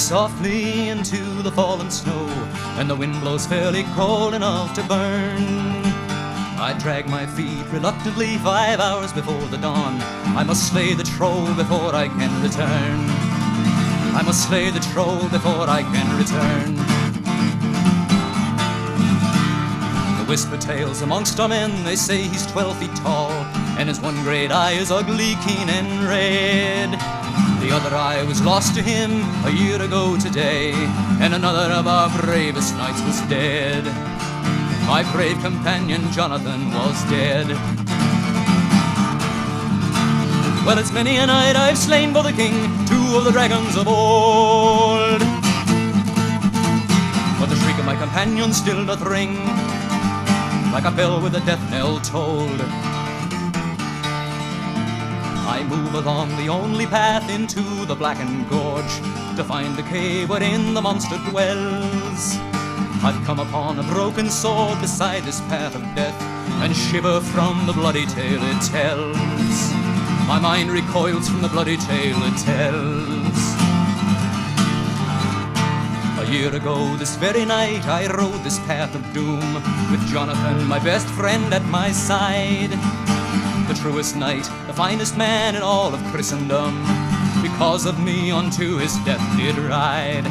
softly into the fallen snow, and the wind blows fairly cold enough to burn. I drag my feet reluctantly 5 hours before the dawn. I must slay the troll before I can return. I must slay the troll before I can return. The whisper tales amongst our men, they say he's 12 feet tall, and his one great eye is ugly, keen and red. The other eye was lost to him a year ago today, and another of our bravest knights was dead. My brave companion Jonathan was dead. Well, it's many a night I've slain for the king 2 of the dragons of old, but the shriek of my companion still doth ring like a bell with a death knell tolled. I move along the only path into the blackened gorge to find the cave wherein the monster dwells. I've come upon a broken sword beside this path of death, and shiver from the bloody tale it tells. My mind recoils from the bloody tale it tells. A year ago this very night I rode this path of doom, with Jonathan, my best friend, at my side. The truest knight, the finest man in all of Christendom, because of me unto his death did ride,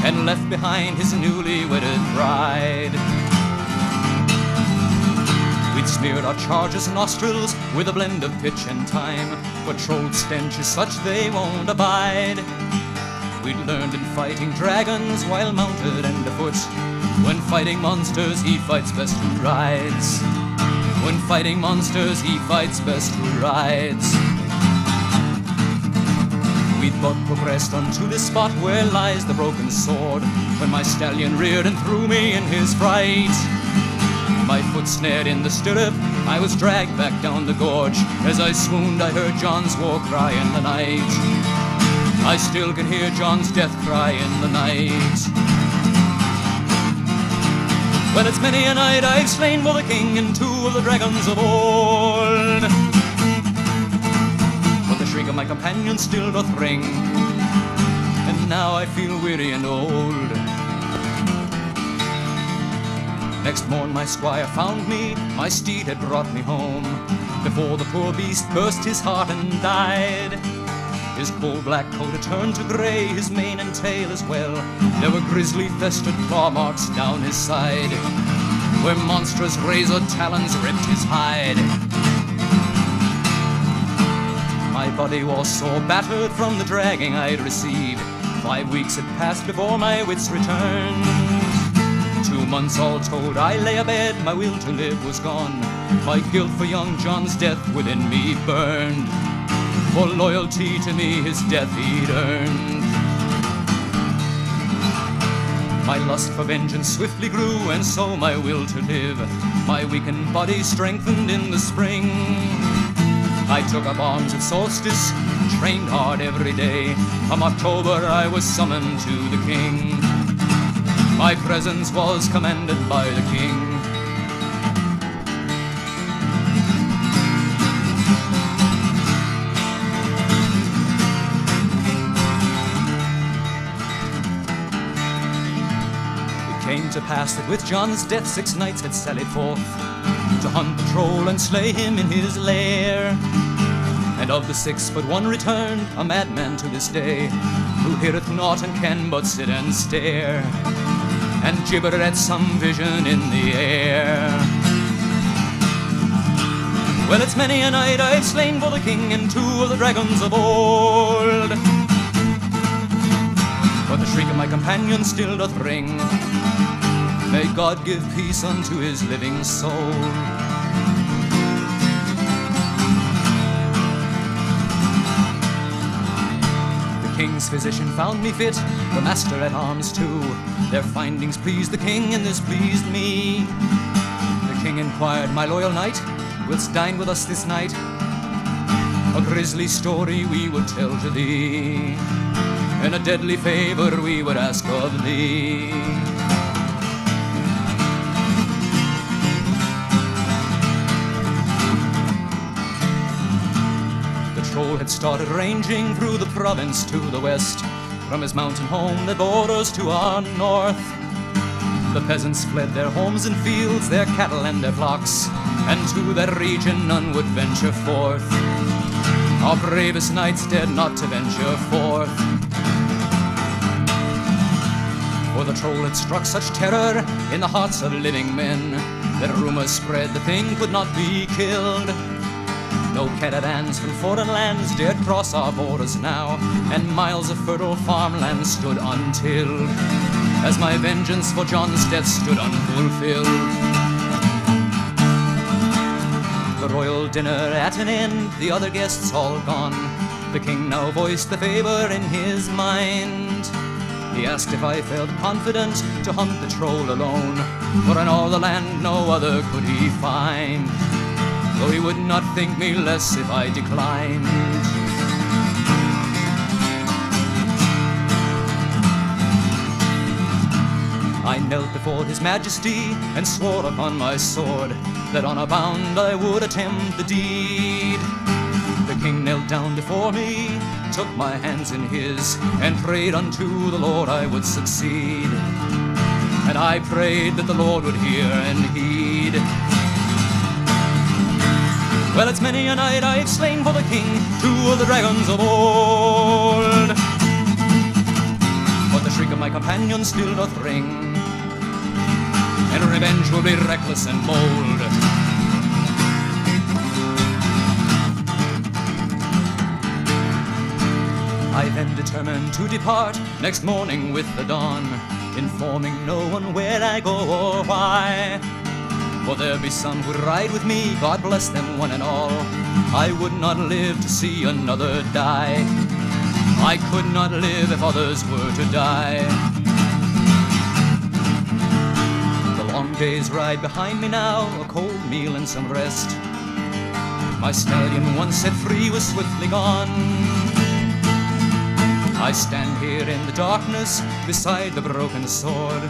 and left behind his newly wedded bride. We'd smeared our chargers' nostrils with a blend of pitch and thyme, but troll's stench is such they won't abide. We'd learned in fighting dragons while mounted and afoot. When fighting monsters he fights best who rides. When fighting monsters he fights best who rides. We'd but progressed unto this spot where lies the broken sword, when my stallion reared and threw me in his fright. My foot snared in the stirrup, I was dragged back down the gorge. As I swooned I heard John's war cry in the night. I still can hear John's death cry in the night. Well, it's many a night I've slain for the king and 2 of the dragons of old, but the shriek of my companion still doth ring, and now I feel weary and old. Next morn my squire found me, my steed had brought me home, before the poor beast burst his heart and died. His coal-black coat had turned to grey, his mane and tail as well. There were grisly festered claw marks down his side, where monstrous razor talons ripped his hide. My body was sore battered from the dragging I'd received. 5 weeks had passed before my wits returned. 2 months all told I lay abed, my will to live was gone. My guilt for young John's death within me burned. For loyalty to me his death he'd earned. My lust for vengeance swiftly grew, and so my will to live. My weakened body strengthened in the spring. I took up arms at solstice, trained hard every day. From October I was summoned to the king. My presence was commanded by the king. Came to pass that with John's death 6 knights had sallied forth to hunt the troll and slay him in his lair. And of the 6 but 1 returned, a madman to this day, who heareth naught and can but sit and stare, and gibber at some vision in the air. Well, it's many a night I've slain for the king and 2 of the dragons of old, but the shriek of my companion still doth ring. May God give peace unto his living soul. The king's physician found me fit, the master at arms too. Their findings pleased the king, and this pleased me. The king inquired, my loyal knight, wilt dine with us this night? A grisly story we would tell to thee, and a deadly favor we would ask of thee. The troll had started ranging through the province to the west, from his mountain home that borders to our north. The peasants fled their homes and fields, their cattle and their flocks, and to that region none would venture forth. Our bravest knights dared not to venture forth, for the troll had struck such terror in the hearts of living men that rumors spread the thing could not be killed. No caravans from foreign lands dared cross our borders now, and miles of fertile farmland stood untilled, as my vengeance for John's death stood unfulfilled. The royal dinner at an end, the other guests all gone, the king now voiced the favour in his mind. He asked if I felt confident to hunt the troll alone, for in all the land no other could he find, though he would not think me less if I declined. I knelt before his majesty and swore upon my sword that on a bound I would attempt the deed. The king knelt down before me, took my hands in his, and prayed unto the Lord I would succeed. And I prayed that the Lord would hear and heed. Well, it's many a night I've slain for the king 2 of the dragons of old, but the shriek of my companion still doth ring, and revenge will be reckless and bold. I then determined to depart next morning with the dawn, informing no one where I go or why. For there be some who'd ride with me, God bless them one and all. I would not live to see another die. I could not live if others were to die. The long day's ride behind me now, a cold meal and some rest. My stallion once set free was swiftly gone. I stand here in the darkness beside the broken sword.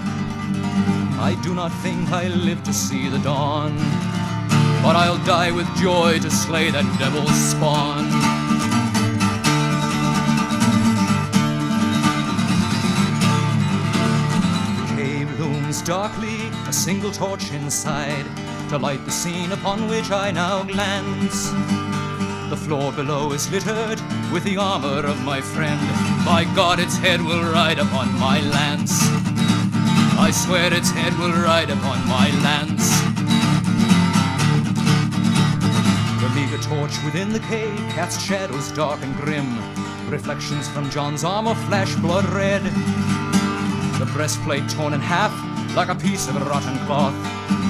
I do not think I live to see the dawn, but I'll die with joy to slay that devil's spawn. The cave looms darkly, a single torch inside, to light the scene upon which I now glance. The floor below is littered with the armor of my friend. By God, its head will ride upon my lance. I swear its head will ride upon my lance. The meager torch within the cave casts shadows dark and grim. Reflections from John's armor flash blood red. The breastplate torn in half like a piece of rotten cloth.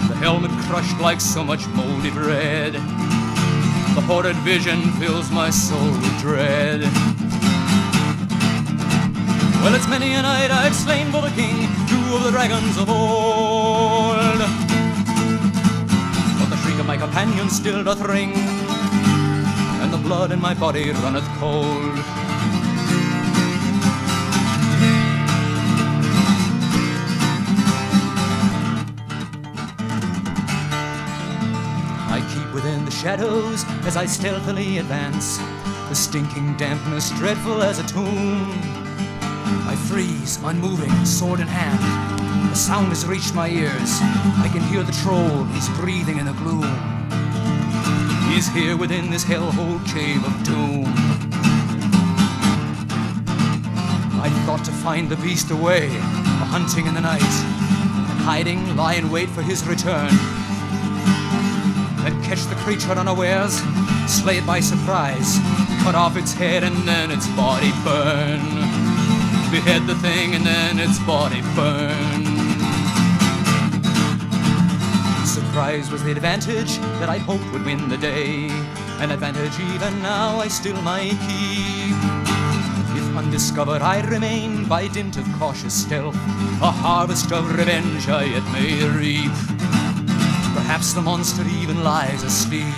The helmet crushed like so much moldy bread. The horrid vision fills my soul with dread. Well, it's many a night I've slain for the king 2 of the dragons of old, but the shriek of my companion still doth ring, and the blood in my body runneth cold. I keep within the shadows as I stealthily advance, the stinking dampness dreadful as a tomb. I freeze, unmoving, sword in hand. The sound has reached my ears. I can hear the troll, he's breathing in the gloom. He's here within this hellhole cave of doom. I thought to find the beast away, hunting in the night, and hiding, lie in wait for his return. Then catch the creature unawares, slay it by surprise, cut off its head and then its body burn. Behead the thing and then its body burn. Surprise was the advantage that I'd hoped would win the day, an advantage even now I still might keep. If undiscovered I remain by dint of cautious stealth, a harvest of revenge I yet may reap. Perhaps the monster even lies asleep.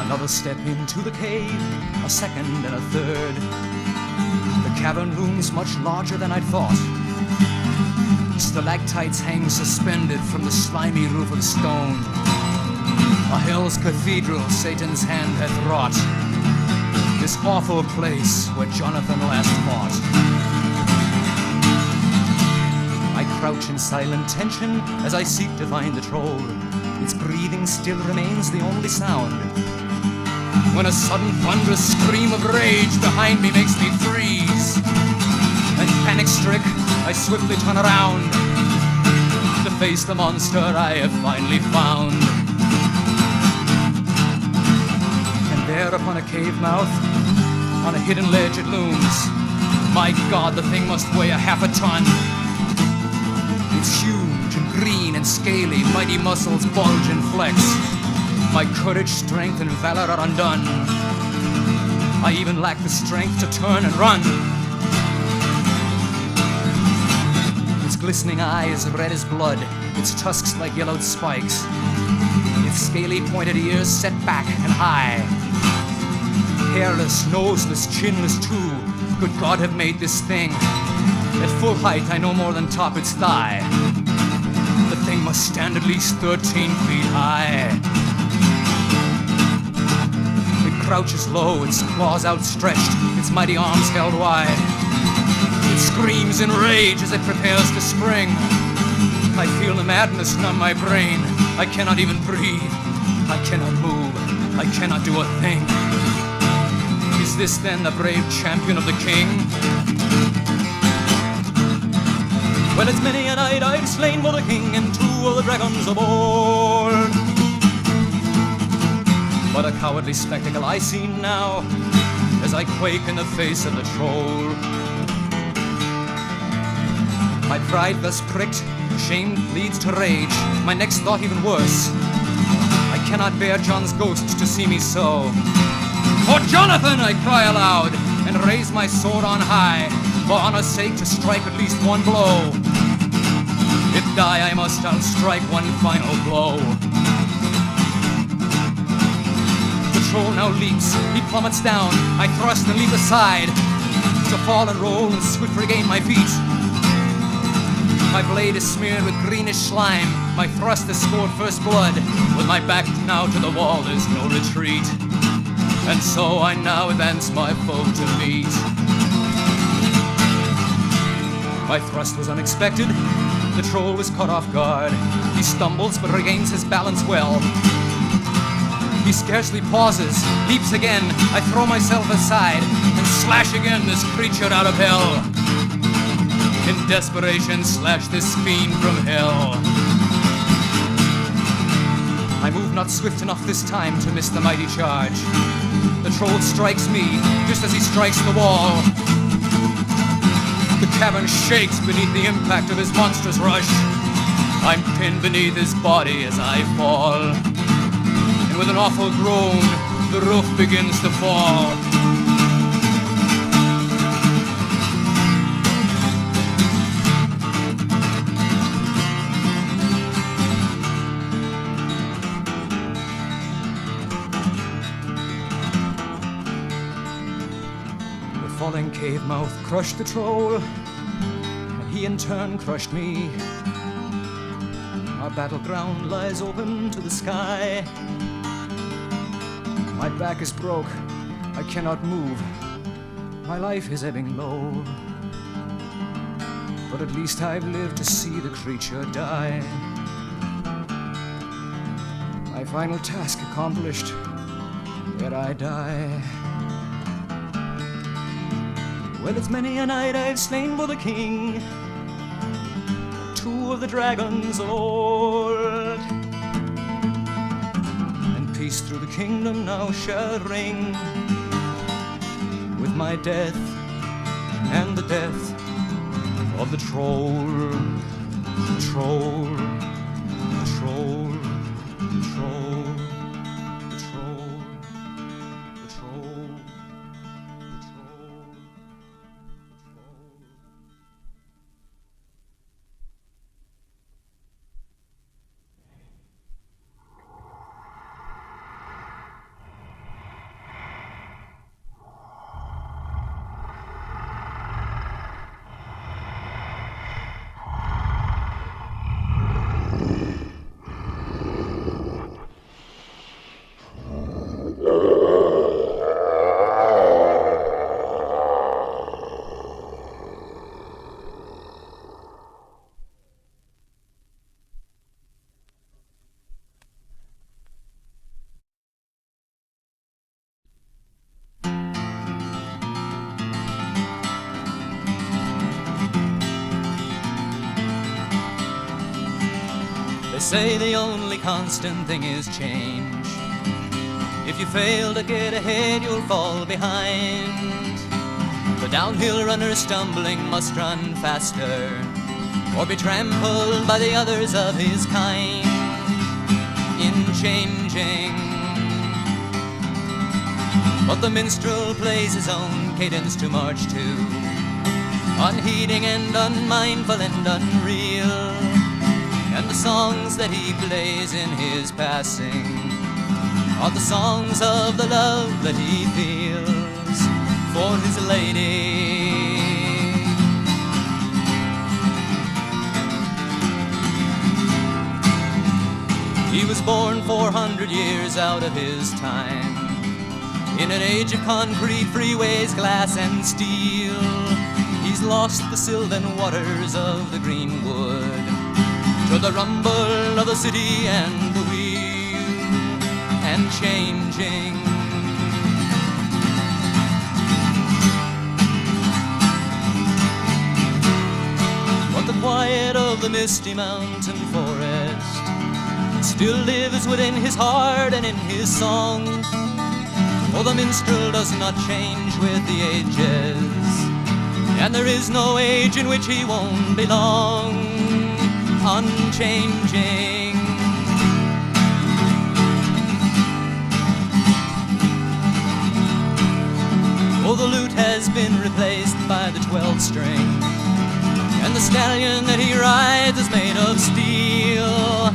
Another step into the cave, a second and a third. The cavern looms much larger than I'd thought. Stalactites hang suspended from the slimy roof of stone. A hell's cathedral Satan's hand hath wrought. this awful place where Jonathan last fought. I crouch in silent tension as I seek to find the troll. Its breathing still remains the only sound. When a sudden thunderous scream of rage behind me makes me freeze, and panic-struck, I swiftly turn around to face the monster I have finally found. And there upon a cave mouth, on a hidden ledge it looms. My God, the thing must weigh a half a ton. It's huge and green and scaly, mighty muscles bulge and flex. My courage, strength, and valor are undone. I even lack the strength to turn and run. Its glistening eyes red as blood, its tusks like yellowed spikes, its scaly pointed ears set back and high. Hairless, noseless, chinless too, could God have made this thing? At full height, I no more than top its thigh. The thing must stand at least 13 feet high. It crouches low, its claws outstretched, its mighty arms held wide. It screams in rage as it prepares to spring. I feel the madness numb my brain. I cannot even breathe. I cannot move. I cannot do a thing. Is this then the brave champion of the king? Well, it's many a night I've slain for the king and 2 of the dragons aboard. What a cowardly spectacle I see now as I quake in the face of the troll. My pride thus pricked, shame leads to rage. My next thought even worse. I cannot bear John's ghost to see me so. For Jonathan, I cry aloud and raise my sword on high, for honor's sake to strike at least one blow. If die I must, I'll strike one final blow. The troll now leaps, he plummets down. I thrust and leap aside, to fall and roll and swift regain my feet. My blade is smeared with greenish slime, my thrust has scored first blood. With my back now to the wall, there's no retreat. And so I now advance my foe to meet. My thrust was unexpected, the troll was caught off guard. He stumbles but regains his balance well. He scarcely pauses, leaps again. I throw myself aside and slash again this creature out of hell. In desperation, slash this fiend from hell. I move not swift enough this time to miss the mighty charge. The troll strikes me just as he strikes the wall. The cavern shakes beneath the impact of his monstrous rush. I'm pinned beneath his body as I fall. And with an awful groan, the roof begins to fall. Falling cave mouth crushed the troll, and he in turn crushed me. Our battleground lies open to the sky. My back is broke, I cannot move. My life is ebbing low. But at least I've lived to see the creature die. My final task accomplished, yet I die. Well, it's many a night I've slain for the king, 2 of the dragons lord, and peace through the kingdom now shall ring, with my death and the death of the troll, the troll, the troll, the troll, the troll, the troll. They say the only constant thing is change. If you fail to get ahead, you'll fall behind. The downhill runner stumbling must run faster, or be trampled by the others of his kind. In changing, but the minstrel plays his own cadence to march to, unheeding and unmindful and unreal. And the songs that he plays in his passing are the songs of the love that he feels for his lady. He was born 400 years out of his time, in an age of concrete, freeways, glass and steel. He's lost the sylvan waters of the greenwood to the rumble of the city and the wheel. And changing, but the quiet of the misty mountain forest still lives within his heart and in his song. For the minstrel does not change with the ages, and there is no age in which he won't belong. Unchanging, oh, the lute has been replaced by the 12-string, and the stallion that he rides is made of steel.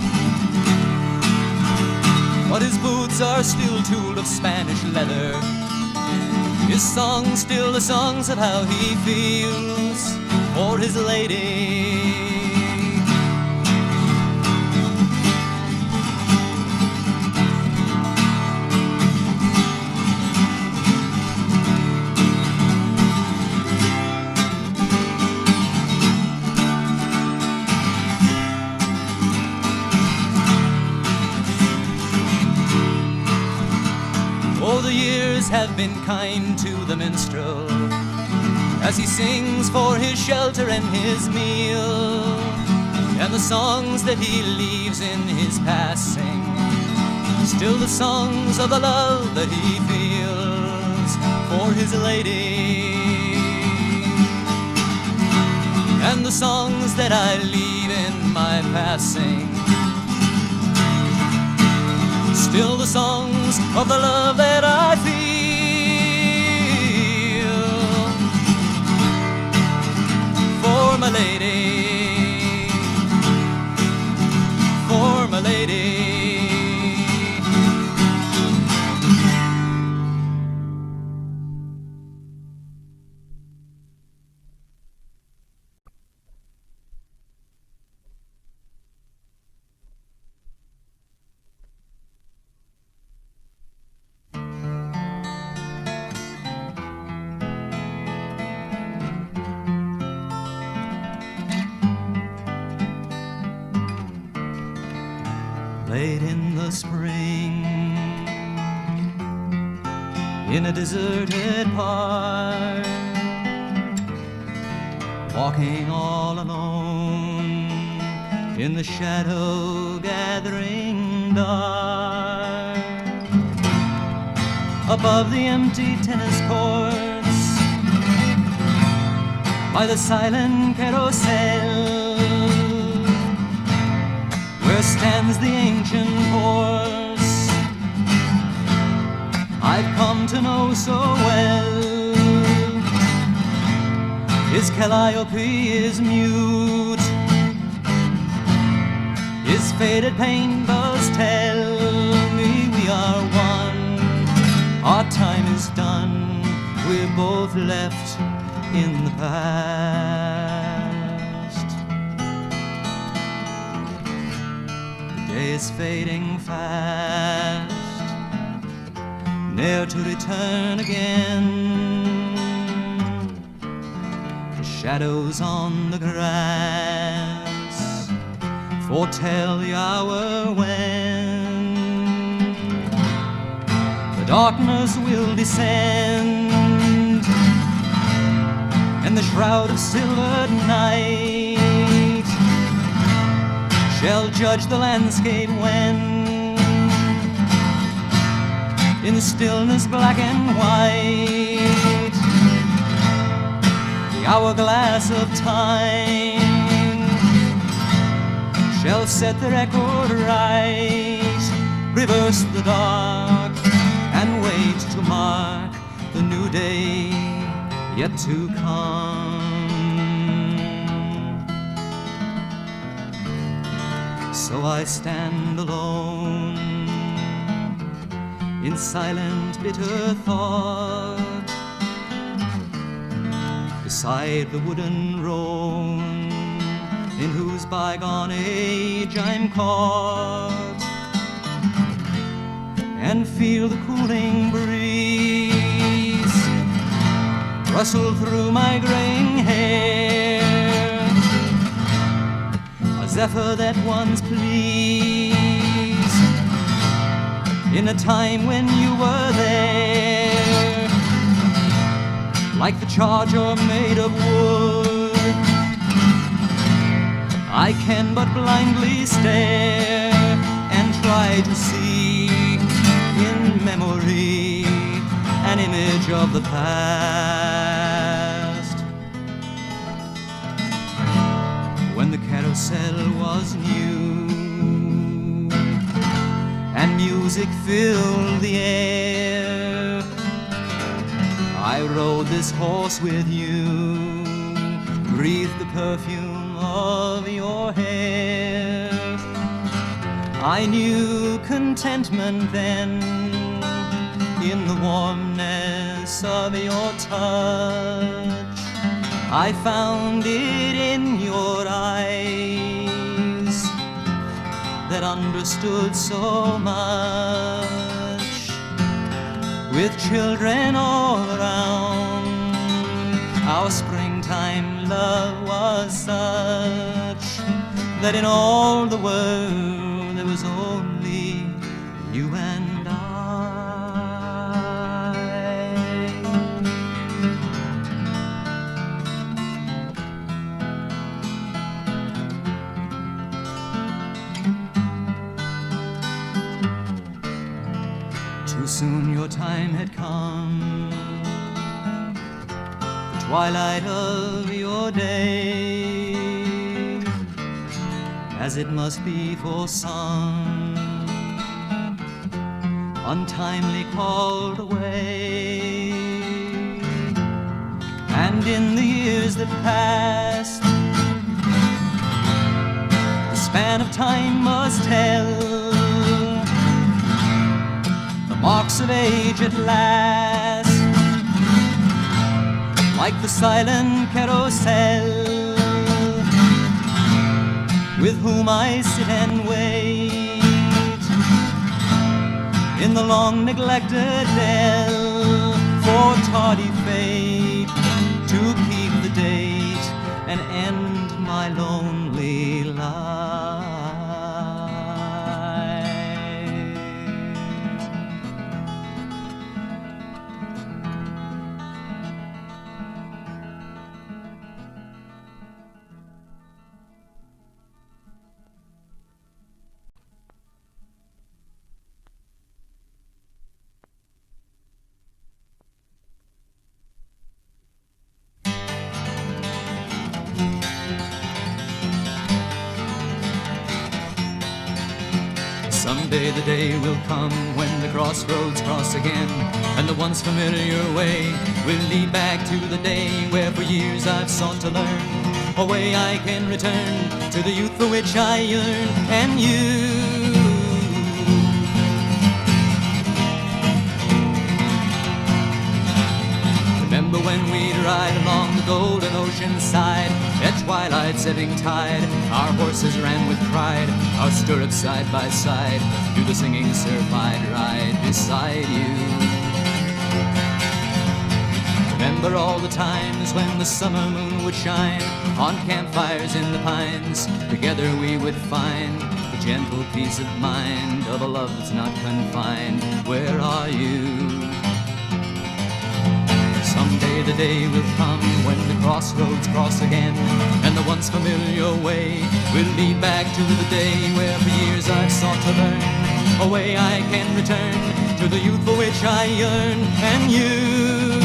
But his boots are still tooled of Spanish leather, his songs still the songs of how he feels for his lady. The years have been kind to the minstrel as he sings for his shelter and his meal, and the songs that he leaves in his passing, still the songs of the love that he feels for his lady. And the songs that I leave in my passing, still the songs of the love that I feel for my lady, for my lady. Late in the spring, in a deserted park, walking all alone in the shadow gathering dark, above the empty tennis courts, by the silent carousel, where stands the ancient horse I've come to know so well. His calliope is mute, his faded paintballs tell me we are one. Our time is done, we're both left in the past. The day is fading fast, ne'er to return again. The shadows on the grass foretell the hour when the darkness will descend, and the shroud of silvered night shall judge the landscape when, in the stillness black and white, the hourglass of time shall set the record right, reverse the dark, and wait to mark the new day yet to come. So I stand alone in silent, bitter thought, beside the wooden roan in whose bygone age I'm caught, and feel the cooling breeze rustle through my graying hair, a zephyr that once pleased in a time when you were there, like the charger made of wood, I can but blindly stare and try to see in memory an image of the past, when the carousel was new and music filled the air. I rode this horse with you, breathed the perfume of your hair. I knew contentment then in the warmness of your touch. I found it in your eyes that understood so much. With children all around, our springtime love was such that in all the world there was only you and I. Too soon your time had come, the twilight of your day, as it must be for some, untimely called away. And in the years that passed, the span of time must tell the marks of age at last, like the silent carousel with whom I sit and wait in the long neglected dell for tardy fate to keep the date and end my lonely life. Someday the day will come when the crossroads cross again, and the once familiar way will lead back to the day where for years I've sought to learn a way I can return to the youth for which I yearn. And you, remember when we'd ride along the golden ocean side at twilight's ebbing tide? Our horses ran with pride, our stirrups side by side. Through the singing surf I'd ride beside you. Remember all the times when the summer moon would shine on campfires in the pines. Together we would find the gentle peace of mind of a love that's not confined. Where are you? Someday the day will come when the crossroads cross again, and the once familiar way will lead back to the day where for years I've sought to learn a way I can return to the youth for which I yearn. And you,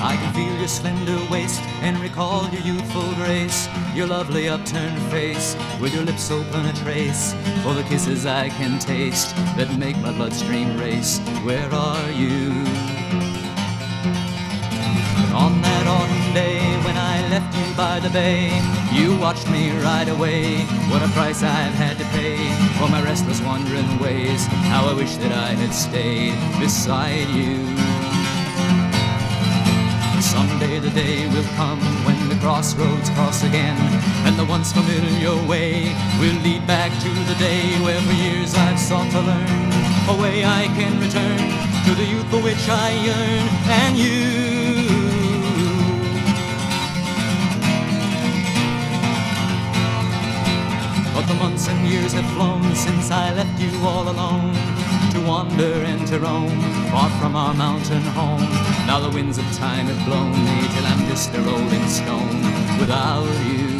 I can feel your slender waist and recall your youthful grace, your lovely upturned face with your lips open a trace for the kisses I can taste that make my bloodstream race. Where are you? On that autumn day when I left you by the bay, you watched me ride away. What a price I've had to pay for my restless wandering ways. How I wish that I had stayed beside you. Someday the day will come when the crossroads cross again, and the once familiar way will lead back to the day where for years I've sought to learn a way I can return to the youth for which I yearn. And you, but the months and years have flown since I left you all alone to wander and to roam far from our mountain home. Now the winds of time have blown me till I'm just a rolling stone without you.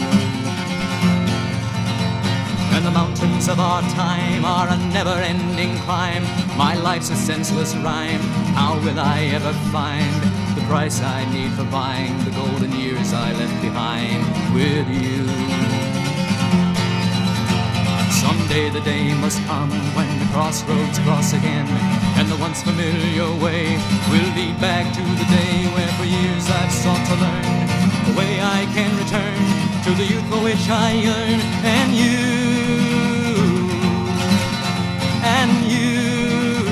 And the mountains of our time are a never-ending climb. My life's a senseless rhyme. How will I ever find the price I need for buying the golden years I left behind with you? Someday the day must come when the crossroads cross again, and the once familiar way will lead back to the day where for years I've sought to learn a way I can return to the youth for which I yearn. And you, and you,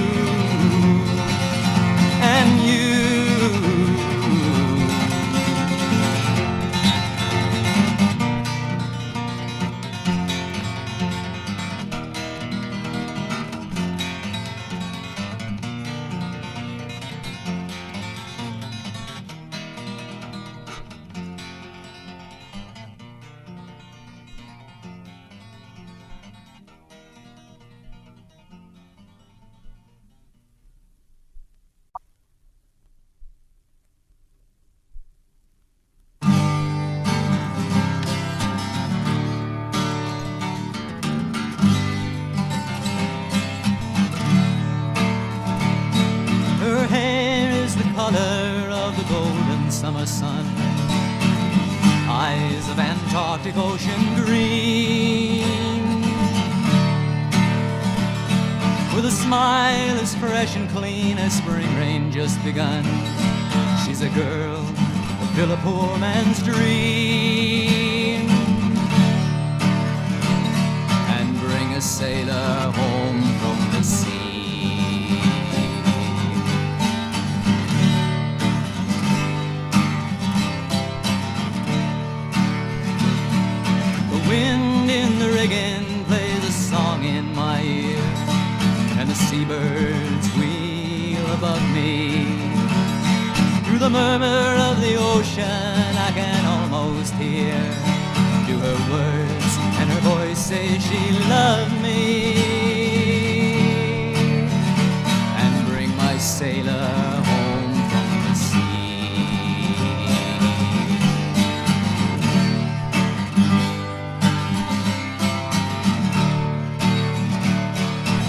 and you. Summer sun, eyes of Antarctic ocean green, with a smile as fresh and clean as spring rain just begun. She's a girl to fill a poor man's dream and bring a sailor home from the sea. Wind in the rigging plays a song in my ear, and the seabirds wheel above me. Through the murmur of the ocean I can almost hear to her words, and her voice says she loved me, and bring my sailor home from the sea.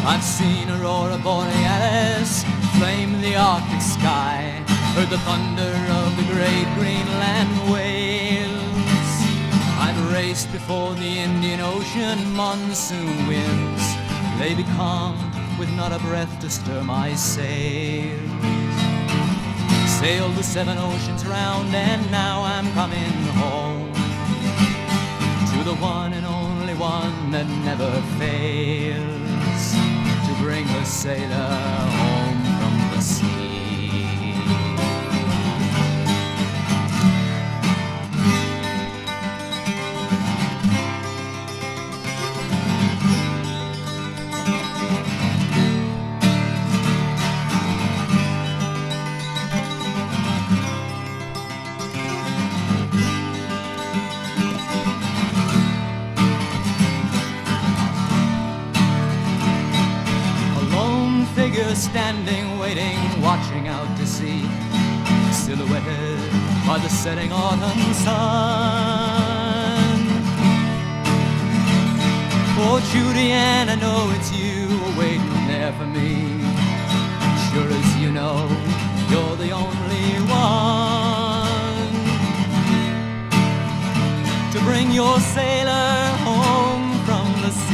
I've seen Aurora Borealis flame the Arctic sky, heard the thunder of the great Greenland whales. I've raced before the Indian Ocean monsoon winds lay becalmed with not a breath to stir my sails. Sailed the 7 oceans round, and now I'm coming home to the one and only one that never fails to bring her sailor home from the sea. was standing, waiting, watching out to sea, silhouetted by the setting autumn sun. Oh, Judy, and I know it's you waiting there for me. Sure as you know, you're the only one to bring your sailor home from the sea.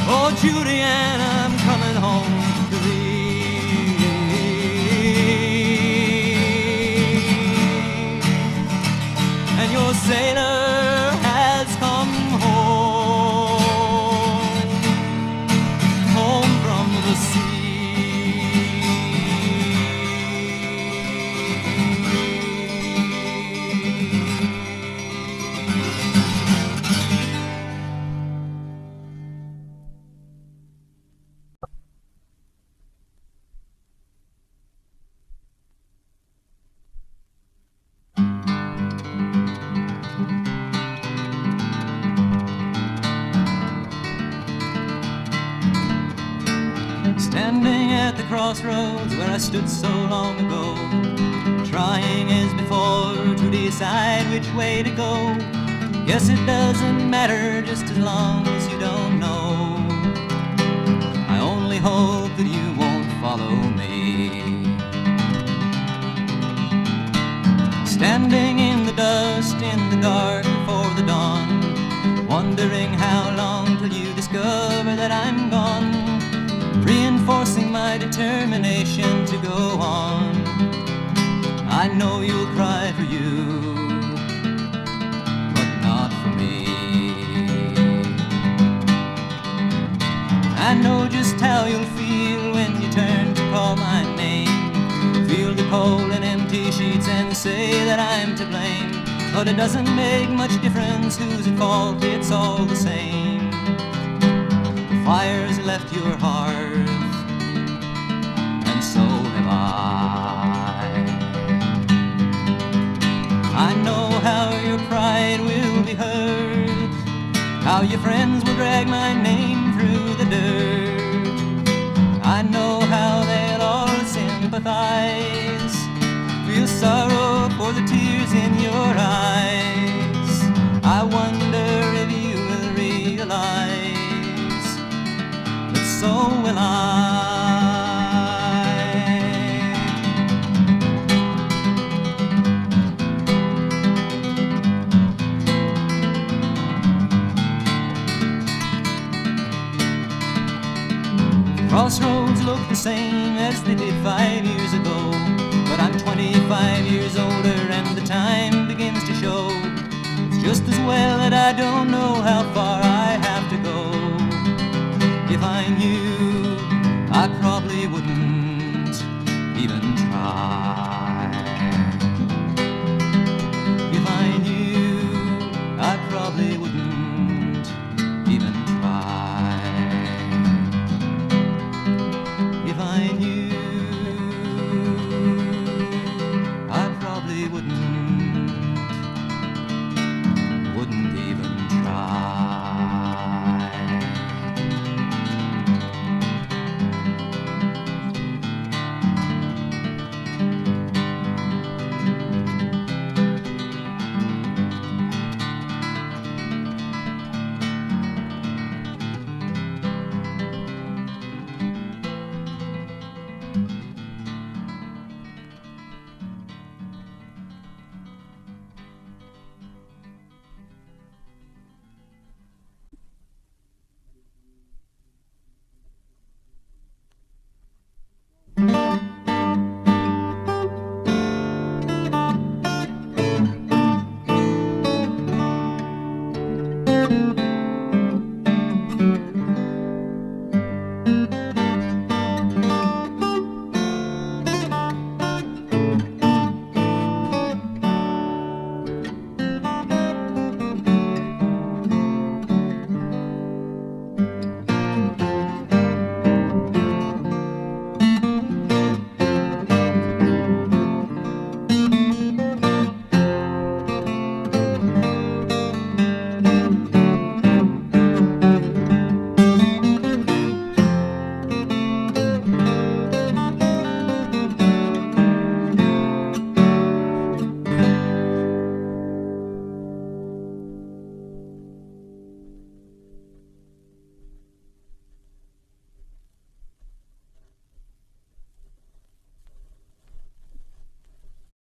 Oh, Judy, and I'm coming home to thee. And your sailor has come home from the sea. Standing at the crossroads where I stood so long ago, trying as before to decide which way to go. Guess it doesn't matter just as long as you don't know. I only hope that you won't follow me. Standing in the dust in the dark before the dawn, wondering how long till you discover that I'm gone, reinforcing my determination to go on. I know you'll cry for you, but not for me. I know just how you'll feel when you turn to call my name, feel the cold and empty sheets and say that I'm to blame. But it doesn't make much difference who's at fault, it's all the same. The fire's left your heart, and so have I. I know how your pride will be hurt, how your friends will drag my name through the dirt. I know how they'll all sympathize, feel sorrow for the tears in your eyes. I wonder if you will realize that so will I. Crossroads look the same as they did 5 years ago.